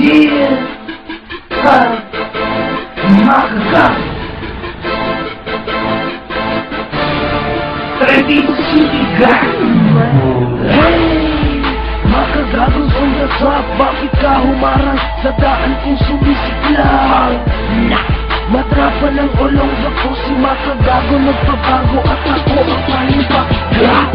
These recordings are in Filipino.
Yeah, Magagang Trading City Gang. Hey, makagagong on the top. Bakit ka humarang sa daan kung sumisiklang? Matrapa ng ulong ako, si makagago nagpabago at ako ang panipak.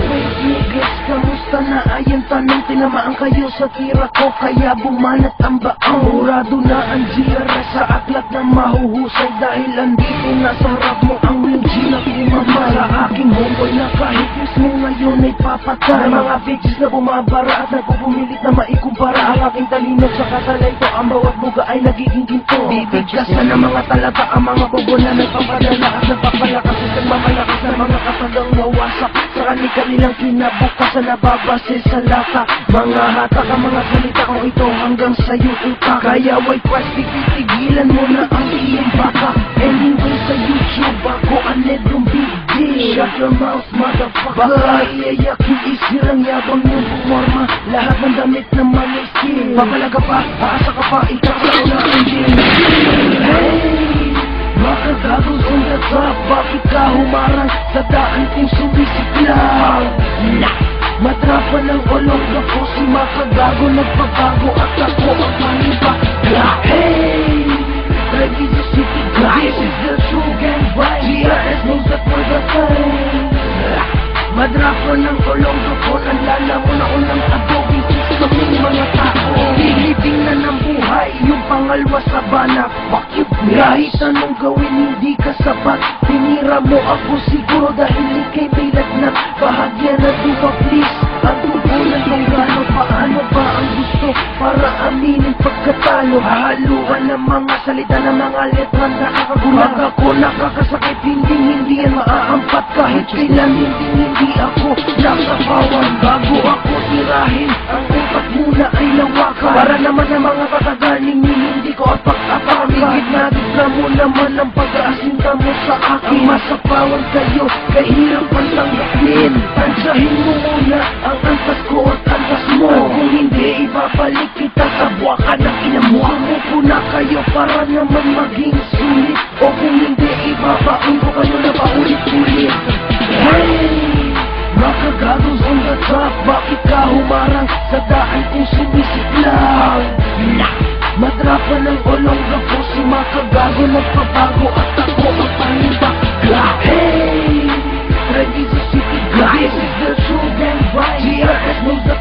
Wait niggas, kamusta na? Ayan tanong, tinamaan kayo sa tira ko, kaya bumanat ang baang. Murado na ang GRS sa aklat na mahuhusay, dahil andito na sa harap mo ang real G na pumamay. Sa aking homeboy na kahit mismo ngayon ay papatay. Na mga bitches na bumabara at nagpupumilit na maikumpara. Ang aking talino sa katalay ko, ang bawat buga ay nagiging ginto. Bibigkasan ng mga talaga ang mga bobo na nagpapadala at nagpapalakas at nagmamalakas ng mga katandang wawasak. Sa kanilang kinabukasan na babase sa lata. Mga hatak ang mga salita ko ito hanggang sa'yo utak. Kaya white price, tigilan mo na ang iyong baka. Anyway sa YouTube ako anedong big deal. Shut your mouth motherfucker. Baka iyayakin isirang yabang yung forma. Lahat ng damit na may skin. Papalaga pa, aasa ka pa, ikakaw na ang gin. Hey, makagagong on the top. Bakit ka humarang sa daan kung sumisiklang? Matrapa ng ulong ako, si makagago nagpabago at ako ang panipak. Hey, Trading City Gang, this is the true gang vibe. GRS knows that we're the same. Madrapa ng ulong ako, nalala mo na unang adobe system ng mga tao. Hilibing na ng buhay, yung pangalwa sa bana. Fuck you, kahit anong gawin hindi ka sapat. Tinira mo ako siguro dahil ikay may lagnat. Bahagya na diba please, ang tubulan kung gano'n. Paano ba ang gusto para aminin pagkatalo? Hahaluan ng mga salita ng mga letra nakakagulat. Ako nakakasakit, hindi yan maaampat. Kahit kailan hindi ako nasapawan. Bago ako tirahin, ang utak muna ay lawakan. Para naman ang mga katagaling hindi ko at pag-apami. Gitna mo naman ang pag-aasinta mo sa akin. Masapawan kayo, kahirap ang tanggapin. Tansahin mo muna ang antas ko at antas mo. Kung hindi, ibabalik kita sa buwakan ng ina mo. Kumupuna kayo para naman maging sulit. O kung hindi, ibabaon ko kayo na paulit-ulit. Hey, makagagos on the top. Bakit ka humarang sa daan kung sumisiklang? Matrapa ng ulong ako, si makagago nagpabago at ako ang panipak. Hey, Trading City Gang, this is the true gang vibe. GRS knows that